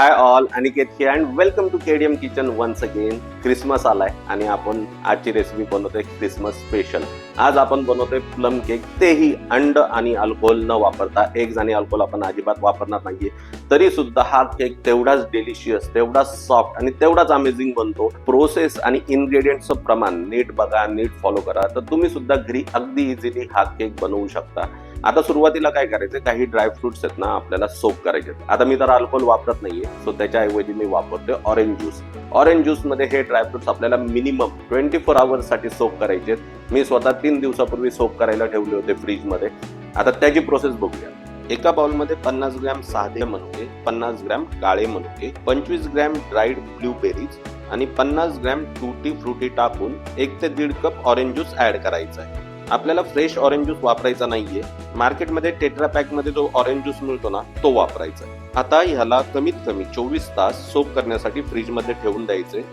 High all, Aniket here and welcome to KDM kitchen once again. Christmas आलाय आणि आपण आजची रेसिपी बनवतोय क्रिसमस स्पेशल. आज आपण बनवतोय प्लम केक, तेही अंड आणि अल्कोहोल न वापरता. एग्ज आणि अल्कोहोल आपण अजिबात वापरणार नाहीये. तरी सुद्धा हा केक तेवढाच डिलिशियस, तेवढाच सॉफ्ट आणि तेवढाच अमेझिंग बनतो. प्रोसेस आणि इन्ग्रेडियंट्सचं प्रमाण नीट बघा, नीट फॉलो करा, तर तुम्ही सुद्धा घरी अगदी इझिली हा केक बनवू शकता. आता सुरुवातीला काय करायचं, काही ड्रायफ्रुट्स आहेत ना आपल्याला सोक करायचे. आता मी तर अल्कोहोल वापरत नाहीये, सो त्याच्याऐवजी मी वापरतोय ऑरेंज ज्यूस. ऑरेंज ज्यूस मध्ये हे ड्रायफ्रुट्स आपल्याला मिनिमम 24 आवर्स साठी सोक करायचे. मी स्वतः 3 दिवसापूर्वी सोक करायला ठेवले होते फ्रीज मध्ये. आता त्याची प्रोसेस बघूया. एका बाउलमध्ये 50 ग्रॅम साधे मनुके, 50 ग्रॅम काळे मनुके, 25 ग्रॅम ड्राईड ब्लूबेरीज आणि 50 ग्रॅम टूटी फ्रुटी टाकून 1 ते 1.5 कप ऑरेंज ज्यूस ऍड करायचा आहे. आपल्याला फ्रेश ऑरेंज ज्यूस वापरायचा नाहीये. मार्केटमध्ये टेट्रा पॅक मध्ये जो ऑरेंज ज्यूस मिळतो ना, तो वापरायचा. आता ह्याला कमीत कमी 24 तास सोक करण्यासाठी फ्रीज मध्ये ठेवून द्यायचे.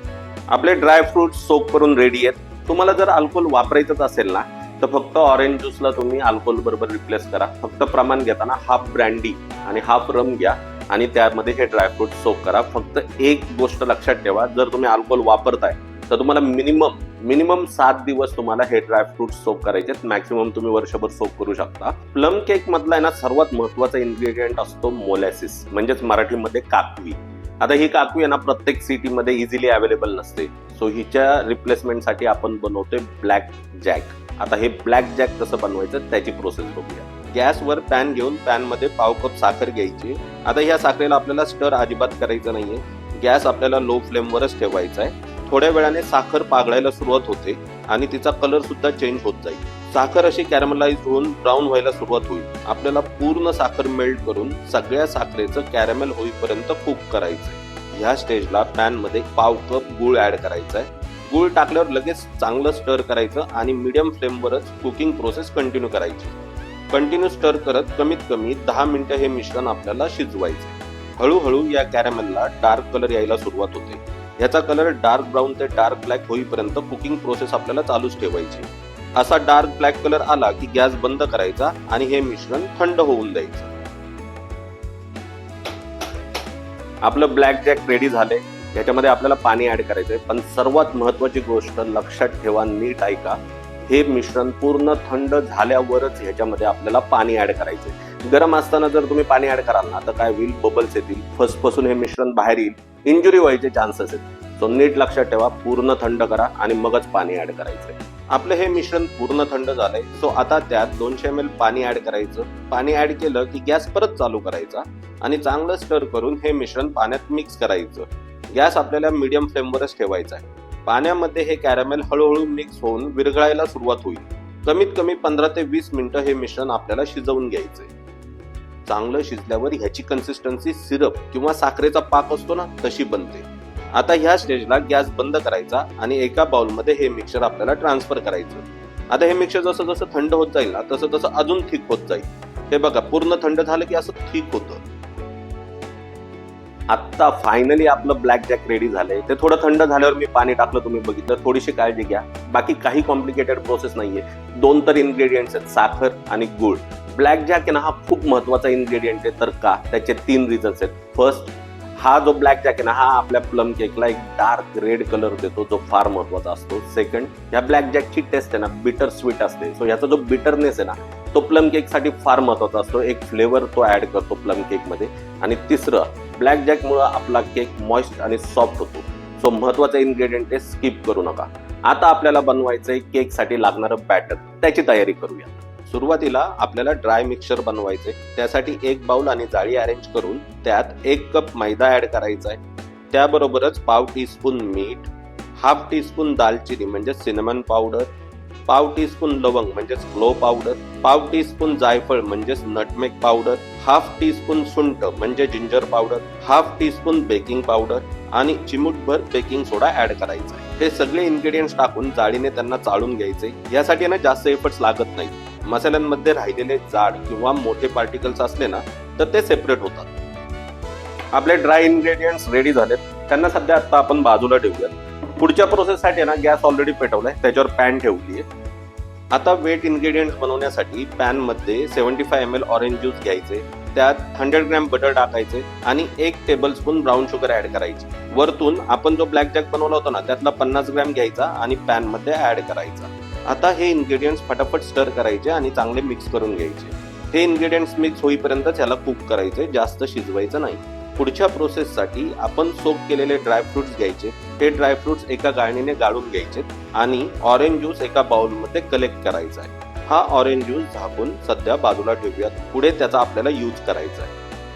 आपले ड्रायफ्रुट सोक करून रेडी आहेत. तुम्हाला जर अल्कोहोल वापरायचंच असेल ना, तर फक्त ऑरेंज ज्यूसला तुम्ही अल्कोहोल बरोबर रिप्लेस करा. फक्त प्रमाण घेताना हाफ ब्रँडी आणि हाफ रम घ्या आणि त्यामध्ये हे ड्रायफ्रूट सोक करा. फक्त एक गोष्ट लक्षात ठेवा, जर तुम्ही अल्कोहोल वापरताय तर तुम्हाला मिनिमम 7 दिवस तुम्हाला हे ड्रायफ्रूट सोक करायचे. मॅक्सिमम तुम्ही वर्षभर सोक करू शकता. प्लम केक मधला आहे ना सर्वात महत्वाचा इन्ग्रेडियंट असतो मोलॅसिस, म्हणजेच मराठीमध्ये काकवी. आता ही काकवी आहे ना प्रत्येक सिटीमध्ये इझिली अवेलेबल नसते. सो हिच्या रिप्लेसमेंटसाठी आपण बनवतोय ब्लॅक जॅक. आता हे ब्लॅक जॅक कसं बनवायचं त्याची प्रोसेस बघूया. गॅसवर पॅन घेऊन पॅन मध्ये पाव कप साखर घ्यायची. आता ह्या साखरेला आपल्याला स्टर अजिबात करायचं नाहीये. गॅस आपल्याला लो फ्लेमवरच ठेवायचा आहे. थोड्या वेळाने साखर पागळायला सुरुवात होते आणि तिचा कलर सुद्धा चेंज होत जाईल. साखर अशी कॅरमलाइज होऊन ब्राऊन व्हायला सुरुवात होईल. आपल्याला पूर्ण साखर मेल्ट करून सगळ्या साखरेचं कॅरमेल होईपर्यंत कुक करायचंय. ह्या स्टेजला पॅन मध्ये पाव कप गूळ ऍड करायचा आहे. गूळ टाकल्यावर लगेच चांगलं स्टर करायचं आणि मीडियम फ्लेमवरच कुकिंग प्रोसेस कंटिन्यू करायची. कंटिन्यू स्टर करत कमीत कमी 10 मिनिटं हे मिश्रण आपल्याला शिजवायचं. हळूहळू या कॅरमेलला डार्क कलर यायला सुरुवात होते. याचा कलर डार्क ब्राऊन ते डार्क ब्लॅक होईपर्यंत कुकिंग प्रोसेस आपल्याला चालूच ठेवायची. असा डार्क ब्लॅक कलर आला की गॅस बंद करायचा आणि हे मिश्रण थंड होऊन द्यायचं. आपलं ब्लॅक जॅक रेडी झाले. याच्यामध्ये आपल्याला पाणी ऍड करायचंय, पण सर्वात महत्वाची गोष्ट लक्षात ठेवा, नीट ऐका. हे मिश्रण पूर्ण थंड झाल्यावरच ह्याच्यामध्ये आपल्याला पाणी ऍड करायचंय. गरम असताना जर तुम्ही पाणी ऍड कराल ना तर काय होईल, बबल्स येतील, फसफसून हे मिश्रण बाहेर येईल, इंजुरी व्हायचे चान्सेस आहेत. सो नीट लक्षात ठेवा, पूर्ण थंड करा आणि मगच पाणी ऍड करायचंय. आपलं हे मिश्रण पूर्ण थंड झालंय. सो आता त्यात 200 ml पाणी ऍड करायचं. पाणी ऍड केलं की गॅस परत चालू करायचा आणि चांगलं स्टर करून हे मिश्रण पाण्यात मिक्स करायचं. गॅस आपल्याला मीडियम फ्लेमवरच ठेवायचा आहे. पाण्यामध्ये हे कॅरमेल हळूहळू मिक्स होऊन विरघळायला सुरुवात होईल. कमीत कमी 15 ते 20 मिनिटं हे मिश्रण आपल्याला शिजवून घ्यायचंय. चांगलं शिजल्यावर ह्याची कन्सिस्टन्सी सिरप किंवा साखरेचा पाक असतो ना, तशी बनते. आता ह्या स्टेजला गॅस बंद करायचा आणि एका बाउलमध्ये हे मिक्सचर आपल्याला ट्रान्सफर करायचं. आता हे मिक्सचर जसं जसं थंड होत जाईल ना तसं तसं अजून थिक होत जाईल. हे बघा, पूर्ण थंड झालं की असं थिक होतं. आता फायनली आपलं ब्लॅक जॅक रेडी झालंय. ते थोडं थंड झाल्यावर मी पाणी टाकलं, तुम्ही बघितलं. थोडीशी काळजी घ्या, बाकी काही कॉम्प्लिकेटेड प्रोसेस नाहीये. 2 तर इन्ग्रेडियंट्स आहेत, साखर आणि गुळ. ब्लॅक जॅक आहे ना हा खूप महत्वाचा इन्ग्रेडियंट आहे. तर का, त्याचे 3 रिझन्स आहेत. फर्स्ट, हा जो ब्लॅक जॅक आहे ना हा आपल्या प्लम केकला एक डार्क रेड कलर देतो, जो फार महत्वाचा असतो. सेकंड, या ब्लॅक जॅकची टेस्ट आहे ना बिटर स्वीट असते. सो याचा जो बिटरनेस आहे ना तो प्लम केक साठी फार महत्वाचा असतो. एक फ्लेवर तो ऍड करतो प्लम केक मध्ये. आणि तिसरं, ब्लॅक जॅक मुळे आपला केक मॉइस्ट आणि सॉफ्ट होतो. सो महत्वाचा इन्ग्रेडियंट आहे, स्किप करू नका. आता आपल्याला बनवायचंय केक साठी लागणारं बॅटर. त्याची तयारी करूया. सुरुवातीला आपल्याला ड्राय मिक्सचर बनवायचे. त्यासाठी 1 बाउल आणि जाळी अरेंज करून त्यात 1 कप मैदा ऍड करायचा आहे. त्याबरोबरच पाव टीस्पून मीठ, हाफ टीस्पून दालचिनी म्हणजे सिनेमन पावडर, पाव टीस्पून लवंग म्हणजेच क्लोव्ह पावडर, पाव टीस्पून जायफळ म्हणजेच नटमेग पावडर, हाफ टीस्पून सुंठ म्हणजे ginger powder, half teaspoon baking powder आणि चिमूटभर बेकिंग सोडा ऍड करायचा आहे. हे सगळे इन्ग्रेडियंट्स टाकून जाळीने त्यांना चाळून घ्यायचे. यासाठी ना जास्त एफर्ट्स लागत नाही. मसाल्यांमध्ये राहिलेले जाड किंवा मोठे पार्टिकल्स असले ना तर ते सेपरेट होतात. आपले ड्राय इन्ग्रेडियंट्स रेडी झालेत. त्यांना सध्या आता आपण बाजूला ठेवूयात. पुढच्या प्रोसेससाठी ना गॅस ऑलरेडी पेटवलाय, त्याच्यावर पॅन ठेवली आहे. आता वेट इन्ग्रेडियंट्स बनवण्यासाठी पॅन मध्ये 75 ml ऑरेंज ज्यूस घ्यायचे. त्यात 100 ग्रॅम बटर टाकायचे आणि 1 टेबलस्पून ब्राऊन शुगर ऍड करायची. वरतून आपण जो ब्लॅक जॅक बनवला होता ना त्यातला 50 ग्रॅम घ्यायचा आणि पॅन मध्ये ऍड करायचा. आता हे इन्ग्रेडियंट्स फटाफट स्टर करायचे आणि चांगले मिक्स करून घ्यायचे. हे इन्ग्रेडियंट्स मिक्स होईपर्यंत याला कुक करायचे, जास्त शिजवायचं नाही. पुढच्या प्रोसेससाठी आपण सोक केलेले ड्रायफ्रुट्स घ्यायचे. हे ड्रायफ्रुट्स एका गाळणीने गाळून घ्यायचे आणि ऑरेंज ज्यूस एका बाउलमध्ये कलेक्ट करायचा आहे. हा ऑरेंज ज्यूस झाकून सध्या बाजूला ठेवूयात, पुढे त्याचा आपल्याला यूज करायचा आहे.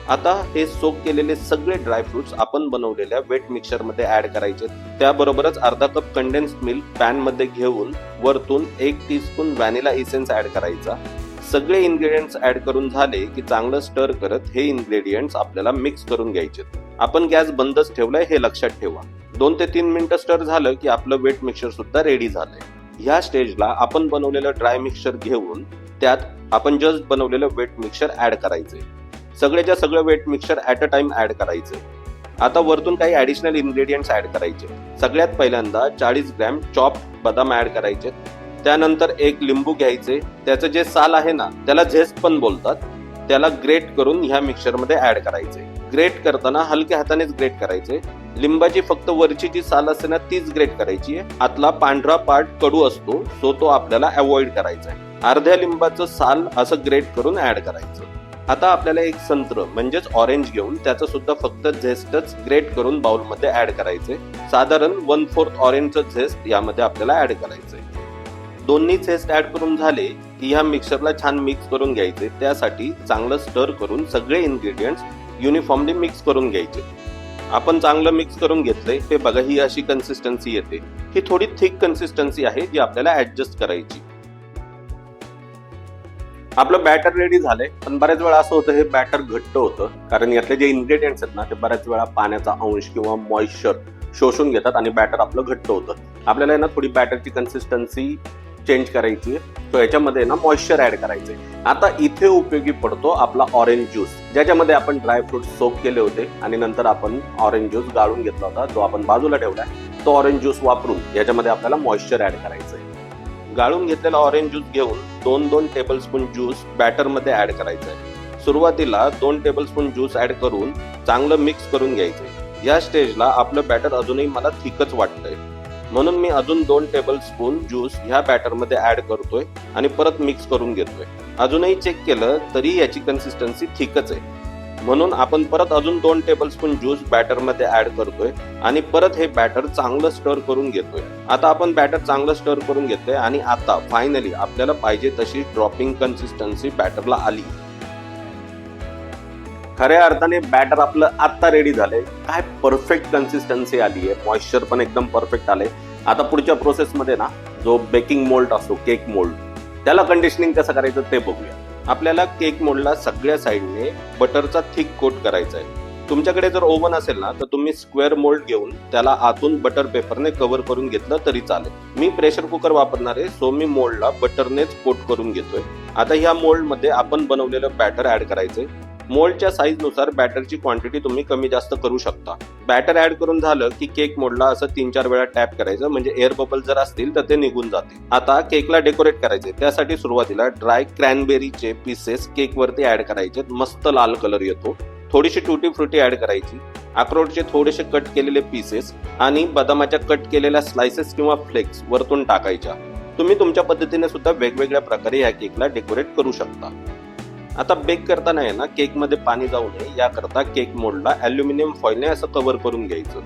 आता हे सोक केलेले सगळे ड्रायफ्रुट्स आपण बनवलेल्या वेट मिक्सचर मध्ये ऍड करायचे. त्याबरोबरच अर्धा कप कंडेन्स्ड मिल्क पॅन मध्ये घेऊन वरतून 1 टीस्पून व्हॅनिला इसेन्स ऍड करायचा. सगळे इन्ग्रेडियंट्स ऍड करून झाले की चांगलं स्टर करत हे इन्ग्रेडियंट्स आपल्याला मिक्स करून घ्यायचे. आपण गॅस बंदच ठेवलाय हे लक्षात ठेवा. 2 ते 3 मिनिटं स्टर झालं की आपलं वेट मिक्सचर सुद्धा रेडी झालंय. ह्या स्टेजला आपण बनवलेलं ड्राय मिक्सचर घेऊन त्यात आपण जस्ट बनवलेलं वेट मिक्सचर ऍड करायचे. सगळेच्या सगळं wet mixture at a time add करायचे. आता वरतून काही ऍडिशनल इन्ग्रेडियंट्स ऍड करायचे. सगळ्यात पहिल्यांदा 40 ग्रॅम चॉप बदाम ऍड करायचे. त्यानंतर 1 लिंबू घ्यायचे. त्याचं जे साल आहे ना त्याला झेस्ट पण बोलतात, त्याला ग्रेट करून ह्या मिक्सचर मध्ये ऍड करायचे. ग्रेट करताना हलक्या हातानेच ग्रेट करायचे. लिंबाची फक्त वरची जी साल असते ना तीच ग्रेट करायची आहे. आतला पांढरा पार्ट कडू असतो, सो तो आपल्याला अवॉइड करायचा आहे. अर्ध्या लिंबाचं साल असं ग्रेट करून ऍड करायचं. आता आपल्याला 1 संत्र म्हणजेच ऑरेंज घेऊन त्याचं सुद्धा फक्त झेस्टच ग्रेट करून बाउलमध्ये ऍड करायचे. साधारण 1/4 ऑरेंजचं झेस्ट यामध्ये आपल्याला ऍड करायचंय. दोन्ही झेस्ट ऍड करून झाले की ह्या मिक्सरला छान मिक्स करून घ्यायचे. त्यासाठी चांगलं स्टर करून सगळे इन्ग्रेडियंट्स युनिफॉर्मली मिक्स करून घ्यायचे. आपण चांगलं मिक्स करून घेतलंय. हे बघा ही अशी कन्सिस्टन्सी येते. ही थोडी थिक कन्सिस्टन्सी आहे जी आपल्याला ऍडजस्ट करायची. आपलं बॅटर रेडी झालंय, पण बऱ्याच वेळा असं होतं हे बॅटर घट्ट होतं कारण यातले जे इन्ग्रेडियंट्स आहेत ना ते बऱ्याच वेळा पाण्याचा अंश किंवा मॉइश्चर शोषून घेतात आणि बॅटर आपलं घट्ट होतं. आपल्याला ना थोडी बॅटरची कन्सिस्टन्सी चेंज करायची आहे. तो याच्यामध्ये ना मॉइश्चर ऍड करायचंय. आता इथे उपयोगी पडतो आपला ऑरेंज ज्यूस, ज्याच्यामध्ये आपण ड्रायफ्रुट्स सोक केले होते आणि नंतर आपण ऑरेंज ज्यूस गाळून घेतला होता, जो आपण बाजूला ठेवलाय. तो ऑरेंज ज्यूस वापरून याच्यामध्ये आपल्याला मॉइश्चर ऍड करायचंय. गाळून घेतलेला ऑरेंज ज्यूस घेऊन 2-2 टेबलस्पून ज्यूस बॅटर मध्ये ऍड करायचंय. सुरुवातीला 2 टेबलस्पून ज्यूस ऍड करून चांगलं मिक्स करून घ्यायचंय. या स्टेजला आपलं बॅटर अजूनही मला थिकच वाटतंय, म्हणून मी अजून 2 टेबलस्पून ज्यूस ह्या बॅटर मध्ये ऍड करतोय आणि परत मिक्स करून घेतोय. अजूनही चेक केलं तरी याची कन्सिस्टन्सी थिकच आहे, म्हणून आपण परत अजून 2 टेबलस्पून ज्यूस बॅटर मध्ये ऍड करतोय आणि परत हे बॅटर चांगलं स्टर करून घेतोय. आता आपण बॅटर चांगलं स्टर करून घेतोय आणि आता फायनली आपल्याला पाहिजे तशी ड्रॉपिंग कन्सिस्टन्सी बॅटरला आली. खऱ्या अर्थाने बॅटर आपलं आता रेडी झालंय. काय परफेक्ट कन्सिस्टन्सी आली आहे, मॉइश्चर पण एकदम परफेक्ट आलंय. आता पुढच्या प्रोसेसमध्ये ना जो बेकिंग मोल्ड असतो, केक मोल्ड, त्याला कंडिशनिंग कसं करायचं ते बघूया. आपल्याला केक मोल्डला सगळ्या साईडने बटरचा थिक कोट करायचा आहे. तुमच्याकडे जर ओव्हन असेल ना तर तुम्ही स्क्वेअर मोल्ड घेऊन त्याला आतून बटर पेपरने कव्हर करून घेतलं तरी चालेल. मी प्रेशर कुकर वापरणार आहे, सो मी मोल्डला बटरनेच कोट करून घेतोय. आता ह्या मोल्ड मध्ये आपण बनवलेलं बॅटर ऍड करायचंय. मोल्डच्या साईज नुसार बॅटरची क्वांटिटी तुम्ही कमी जास्त करू शकता. बॅटर ऍड करून झालं की केक मोल्डला असं 3-4 वेळा टॅप करायचं, म्हणजे एअर बबल जर असतील तर ते निघून जातील. आता केकला डेकोरेट करायचे. त्यासाठी सुरुवातीला ड्राय क्रॅनबेरीचे पीसेस केक वरती ऍड करायचे. मस्त लाल कलर येतो. थोडीशी टुटी फ्रुटी ऍड करायची. अक्रोडचे थोडेसे कट केलेले पीसेस आणि बदामाच्या कट केलेल्या स्लाइसेस किंवा फ्लेक्स वरतून टाकायच्या. तुम्ही तुमच्या पद्धतीने सुद्धा वेगवेगळ्या प्रकारे या केकला डेकोरेट करू शकता. आता बेक करताना आहे ना केकमध्ये पाणी जाऊ नये याकरता केक मोल्डला अल्युमिनियम फॉइलने असं कव्हर करून घ्यायचं.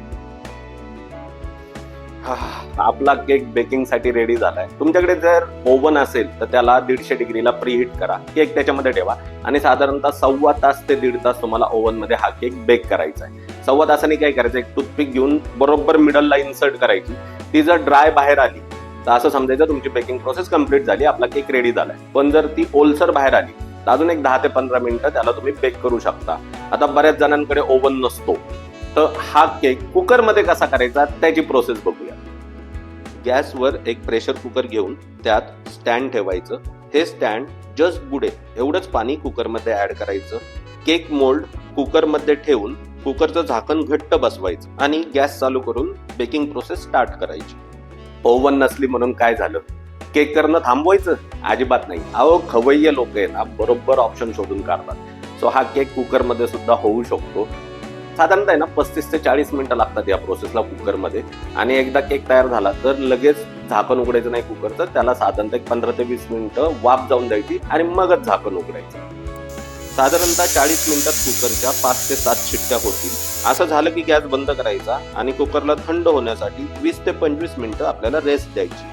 आपला केक बेकिंग साठी रेडी झालाय. तुमच्याकडे जर ओव्हन असेल तर त्याला 150 डिग्रीला प्रीहीट करा. केक त्याच्यामध्ये ठेवा आणि साधारणतः 1.25 तास ते 1.5 तास तुम्हाला ओव्हन मध्ये हा केक बेक करायचा आहे. 1.25 तासाने काय करायचं, एक टूथपिक घेऊन बरोबर मिडलला इन्सर्ट करायची. ती जर ड्राय बाहेर आली तर असं समजायचं तुमची बेकिंग प्रोसेस कम्प्लीट झाली, आपला केक रेडी झालाय. पण जर ती ओलसर बाहेर आली तर अजून एक 10 ते 15 मिनिटं त्याला तुम्ही बेक करू शकता. आता बऱ्याच जणांकडे ओव्हन नसतो, तर हा केक कुकर मध्ये कसा करायचा त्याची प्रोसेस बघूया. गॅसवर एक प्रेशर कुकर घेऊन त्यात स्टँड ठेवायचं. हे स्टँड जस्ट बुडेल एवढंच पाणी कुकरमध्ये ऍड करायचं. केक मोल्ड कुकरमध्ये ठेवून कुकरचं झाकण घट्ट बसवायचं आणि गॅस चालू करून बेकिंग प्रोसेस स्टार्ट करायची. ओव्हन नसली म्हणून काय झालं, केक करणं थांबवायचं? अजिबात नाही. अहो खवय्ये लोक आहे ना बरोबर ऑप्शन शोधून काढतात. सो हा केक कुकरमध्ये सुद्धा होऊ शकतो. साधारणतः ना 35 ते 40 मिनिटं लागतात या प्रोसेसला कुकरमध्ये. आणि एकदा केक तयार झाला तर लगेच झाकण उघडायचं नाही कुकरचं, त्याला साधारणतः 15 ते 20 मिनिटं वाफ जाऊन द्यायची आणि मगच झाकण उघडायचं. साधारणतः 40 मिनिटात कुकरच्या 5 ते 7 शिट्ट्या होतील. असं झालं की गॅस बंद करायचा आणि कुकरला थंड होण्यासाठी 20 ते 25 मिनिटं आपल्याला रेस्ट द्यायची.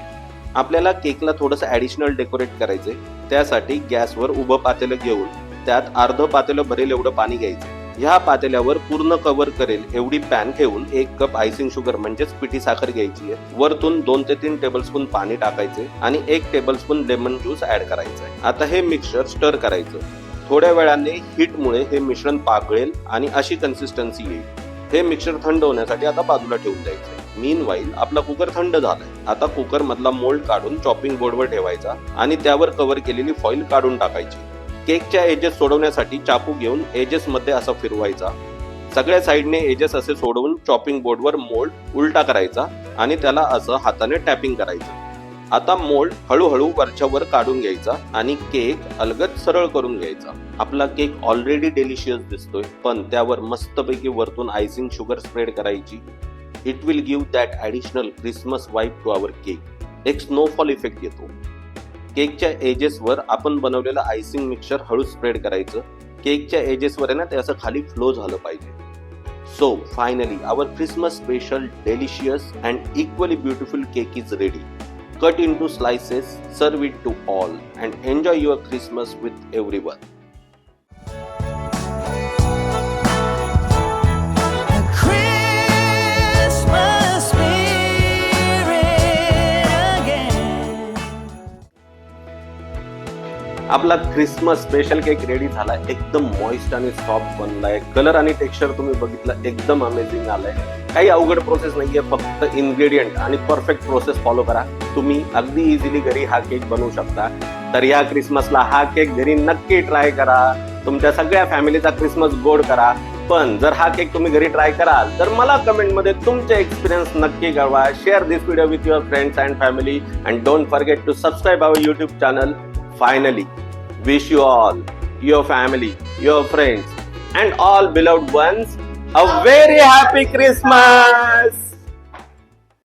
आपल्याला केकला थोडंसं ॲडिशनल डेकोरेट करायचंय. त्यासाठी गॅसवर उभं पातेलं घेऊन त्यात अर्ध पातेलं भरेल एवढं पाणी घ्यायचं. ह्या पातेल्यावर पूर्ण कव्हर करेल एवढी पॅन ठेवून 1 कप आयसिंग शुगर म्हणजेच पिठी साखर घ्यायची आहे. वरतून 2 ते 3 टेबलस्पून पाणी टाकायचे आणि 1 टेबलस्पून लेमन ज्यूस ऍड करायचं आहे. आता हे मिक्सचर स्टर करायचं. थोड्या वेळाने हीटमुळे हे मिश्रण पाकळेल आणि अशी कन्सिस्टन्सी येईल. हे मिक्सचर थंड होण्यासाठी आता बाजूला ठेवून द्यायचं. मीनवाईल आपला कुकर थंड झालाय. आता कुकर मधला मोल्ड काढून चॉपिंग बोर्डवर ठेवायचा आणि त्यावर कव्हर केलेली फॉइल काढून टाकायची. केकच्या एजेस सोडवण्यासाठी चाकू घेऊन एजेस मध्ये असं फिरवायचा. सगळ्या साईडने एजेस असे सोडवून चॉपिंग बोर्डवर मोल्ड उलटा करायचा आणि त्याला असं हाताने टॅपिंग करायचं. आता मोल्ड हळूहळू वरच्या वर काढून घ्यायचा आणि केक अलगद सरळ करून घ्यायचा. आपला केक ऑलरेडी डेलिशियस दिसतोय, पण त्यावर मस्तपैकी वरतून आयसिंग शुगर स्प्रेड करायची. It will give that additional Christmas vibe to our cake. एक स्नोफॉल इफेक्ट येतो. केकच्या एजेसवर आपण बनवलेलं आयसिंग मिक्सचर हळू स्प्रेड करायचं. केकच्या एजेसवर आहे ना ते असं खाली फ्लो झालं पाहिजे. So finally our Christmas special delicious and equally beautiful cake is ready. Cut into slices, serve it to all, and enjoy your Christmas with everyone. The Christmas spirit again. आपला क्रिसमस स्पेशल केक रेडी झालाय. एकदम moist आणि soft बनलाय. Colour आणि texture तुम्ही बघितलं, एकदम amazing आलंय. काही अवघड प्रोसेस नाहीये, फक्त इन्ग्रेडियंट आणि परफेक्ट प्रोसेस फॉलो करा. तुम्ही अगदी इझिली घरी हा केक बनवू शकता. तर या क्रिसमसला हा केक घरी नक्की ट्राय करा. तुमच्या सगळ्या फॅमिलीचा क्रिसमस गोड करा. पण जर हा केक तुम्ही घरी ट्राय कराल तर मला कमेंटमध्ये तुमचे एक्सपिरियन्स नक्की कळवा. Share this video with your friends and family and don't forget to subscribe our YouTube channel. Finally, wish you all, your family, your friends, and all beloved ones a very happy Christmas!